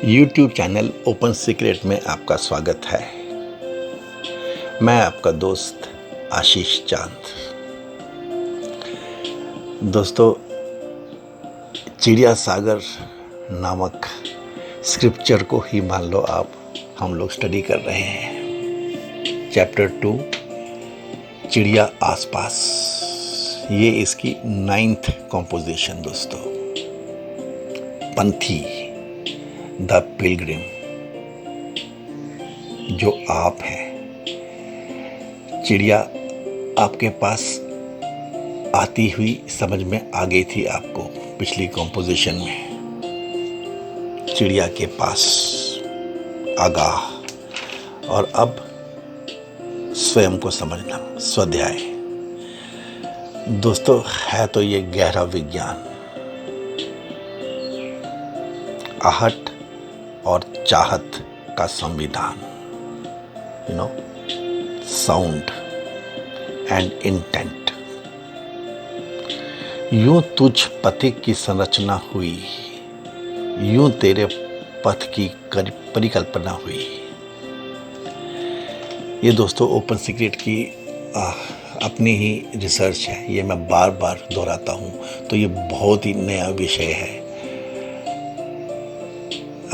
YouTube channel open secret में आपका स्वागत है। मैं आपका दोस्त आशीष चांद। दोस्तों, चिड़िया सागर नामक स्क्रिप्चर को ही मान लो आप, हम लोग स्टडी कर रहे हैं। चैप्टर 2 चिड़िया आसपास, ये इसकी 9th कॉम्पोजिशन दोस्तों। पंथी द पिलग्रिम, जो आप हैं। चिड़िया आपके पास आती हुई समझ में आ गई थी आपको पिछली कॉम्पोजिशन में। चिड़िया के पास आगाह, और अब स्वयं को समझना, स्वाध्याय। दोस्तों, है तो ये गहरा विज्ञान। आहट और चाहत का संविधान, साउंड एंड इंटेंट। यूं तुझ पथिक की संरचना हुई, यूं तेरे पथ की परिकल्पना हुई। ये दोस्तों ओपन सीक्रेट की अपनी ही रिसर्च है। ये मैं बार बार दोहराता हूँ, तो ये बहुत ही नया विषय है।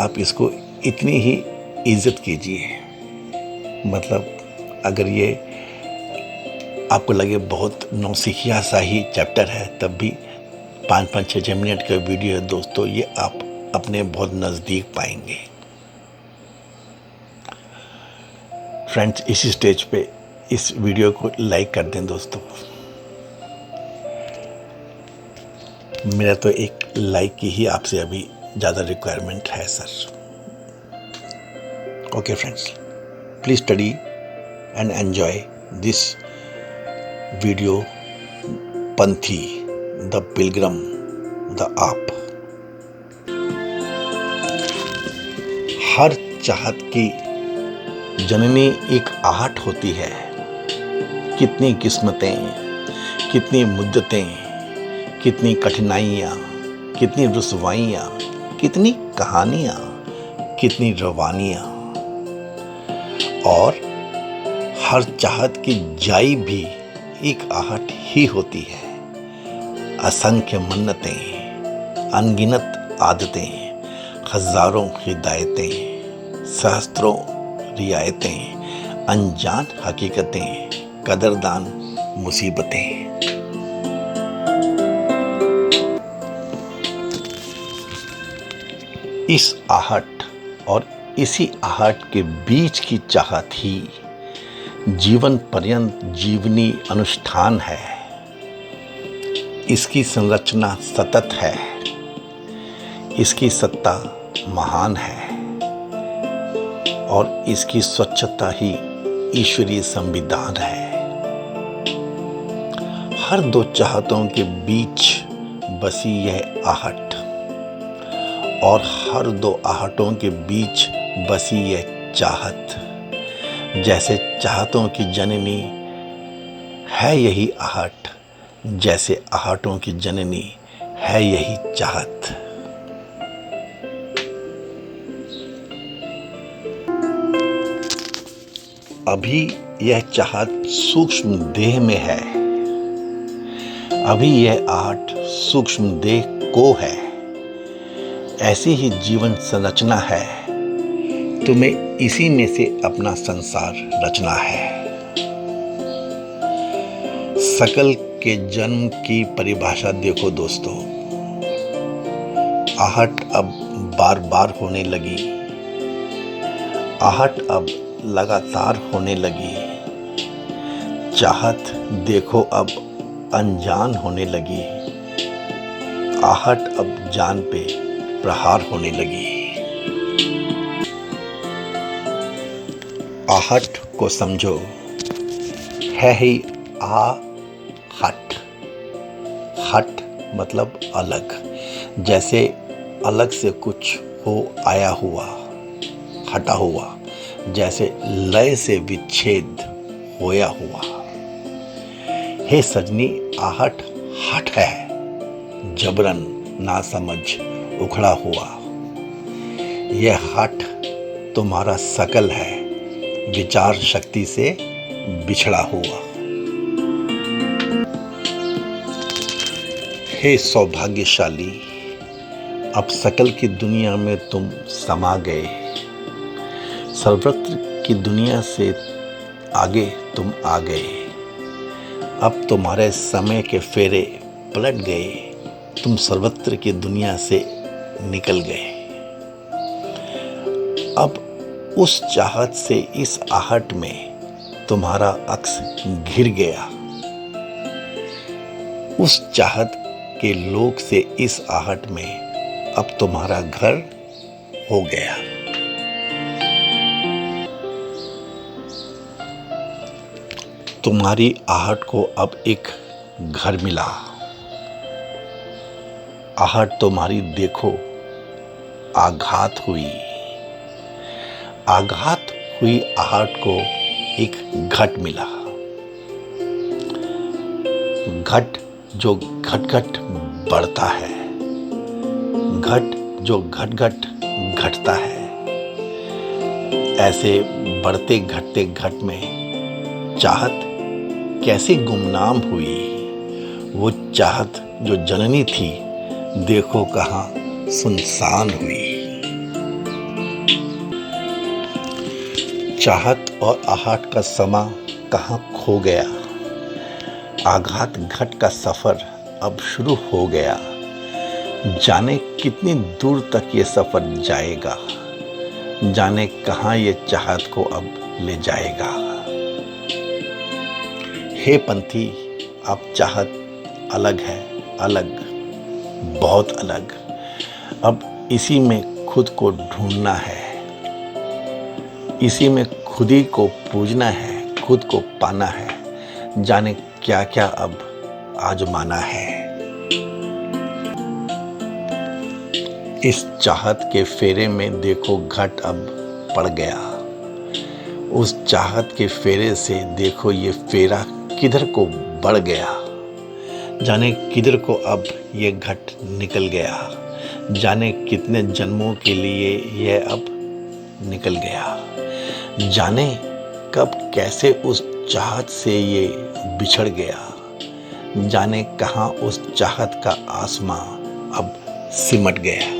आप इसको इतनी ही इज्जत कीजिए। मतलब अगर ये आपको लगे बहुत नौसिखिया सा ही चैप्टर है, तब भी 5-6 मिनट का वीडियो है दोस्तों, ये आप अपने बहुत नज़दीक पाएंगे। फ्रेंड्स, इसी स्टेज पे इस वीडियो को लाइक कर दें दोस्तों। मेरा तो एक लाइक की ही आपसे अभी ज़्यादा रिक्वायरमेंट है sir. Okay friends, please study and enjoy this video. Panthi the Pilgrim the आप। हर चाहत की जननी एक आहट होती है। कितनी किस्मतें, कितनी मुद्दतें, कितनी कठिनाइयाँ, कितनी रुसवाइयाँ, कितनी कहानियाँ, कितनी रवानियाँ। और हर चाहत की जाई भी एक आहट ही होती है। असंख्य मन्नतें, अनगिनत आदतें, हजारों हिदायतें, सहस्त्रों रियायतें, अनजान हकीकतें, कदरदान मुसीबतें। इस आहट और इसी आहट के बीच की चाहत ही जीवन पर्यंत जीवनी अनुष्ठान है। इसकी संरचना सतत है, इसकी सत्ता महान है, और इसकी स्वच्छता ही ईश्वरीय संविधान है। हर दो चाहतों के बीच बसी यह आहट, और हर दो आहटों के बीच बसी यह चाहत। जैसे चाहतों की जननी है यही आहट, जैसे आहटों की जननी है यही चाहत। अभी यह चाहत सूक्ष्म देह में है, अभी यह आहट सूक्ष्म देह को है। ऐसी ही जीवन संरचना है, तुम्हें इसी में से अपना संसार रचना है। सकल के जन्म की परिभाषा देखो दोस्तों। आहट अब बार बार होने लगी, आहट अब लगातार होने लगी। चाहत देखो अब अनजान होने लगी, आहट अब जान पे प्रहार होने लगी। आहट को समझो, है ही आहट। हट मतलब अलग, जैसे अलग से कुछ हो आया हुआ, हटा हुआ। जैसे लय से विच्छेद होया हुआ। हे सजनी, आहट हट है, जबरन ना समझ उखड़ा हुआ। यह हठ तुम्हारा सकल है, विचार शक्ति से बिछड़ा हुआ। हे सौभाग्यशाली, अब सकल की दुनिया में तुम समा गए। सर्वत्र की दुनिया से आगे तुम आ गए। अब तुम्हारे समय के फेरे पलट गए, तुम सर्वत्र की दुनिया से निकल गए। अब उस चाहत से इस आहट में तुम्हारा अक्स घिर गया। उस चाहत के लोक से इस आहट में अब तुम्हारा घर हो गया। तुम्हारी आहट को अब एक घर मिला। आहट तुम्हारी देखो आघात हुई। आघात हुई आहट को एक घट मिला। घट जो घट घट बढ़ता है, घट जो घट घट घटता है। ऐसे बढ़ते घटते घट में चाहत कैसे गुमनाम हुई। वो चाहत जो जननी थी, देखो कहाँ सुनसान हुई। चाहत और आहट का समा कहाँ खो गया। आघात घट का सफर अब शुरू हो गया। जाने कितनी दूर तक ये सफर जाएगा, जाने कहाँ ये चाहत को अब ले जाएगा। हे पंथी, अब चाहत अलग है, अलग, बहुत अलग। अब इसी में खुद को ढूंढना है, इसी में खुद ही को पूजना है, खुद को पाना है। जाने क्या क्या अब आजमाना है। इस चाहत के फेरे में देखो घट अब पड़ गया। उस चाहत के फेरे से देखो ये फेरा किधर को बढ़ गया। जाने किधर को अब ये घट निकल गया। जाने कितने जन्मों के लिए यह अब निकल गया। जाने कब कैसे उस चाहत से ये बिछड़ गया। जाने कहाँ उस चाहत का आसमां अब सिमट गया।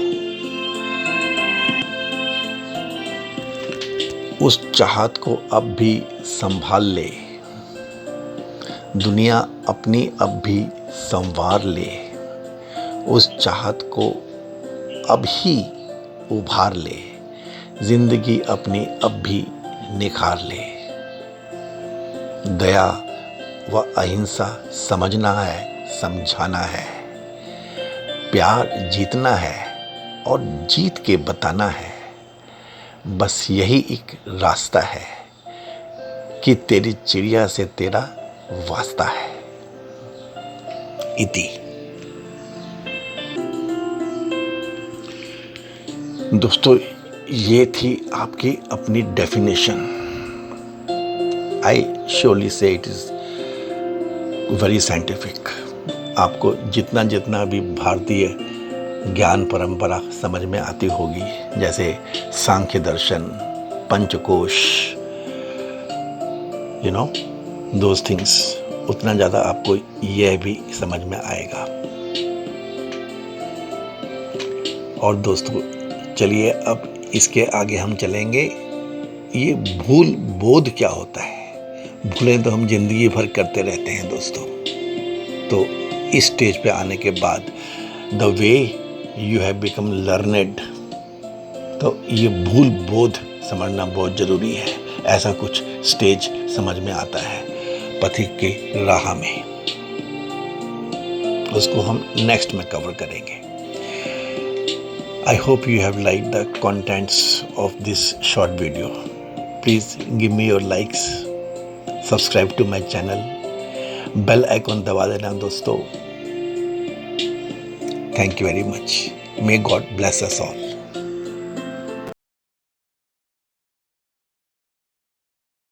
उस चाहत को अब भी संभाल ले, दुनिया अपनी अब भी संवार ले। उस चाहत को अब ही उभार ले, जिंदगी अपनी अब भी निखार ले। दया व अहिंसा समझना है, समझाना है। प्यार जीतना है और जीत के बताना है। बस यही एक रास्ता है कि तेरी चिड़िया से तेरा वास्ता है। इति। दोस्तों, ये थी आपकी अपनी डेफिनेशन। आई श्योरली से इट इज वेरी साइंटिफिक। आपको जितना जितना भी भारतीय ज्ञान परंपरा समझ में आती होगी, जैसे सांख्य दर्शन, पंचकोश, दोज थिंग्स, उतना ज़्यादा आपको यह भी समझ में आएगा। और दोस्तों, चलिए अब इसके आगे हम चलेंगे। ये भूल बोध क्या होता है। भूलें तो हम जिंदगी भर करते रहते हैं दोस्तों। तो इस स्टेज पे आने के बाद the way you have become learned, तो ये भूल बोध समझना बहुत ज़रूरी है। ऐसा कुछ स्टेज समझ में आता है पथिक के राह में। उसको हम नेक्स्ट में कवर करेंगे। I hope you have liked the contents of this short video. Please give me your likes, subscribe to my channel, bell icon दबा देना दोस्तों। Thank you very much. May God bless us all.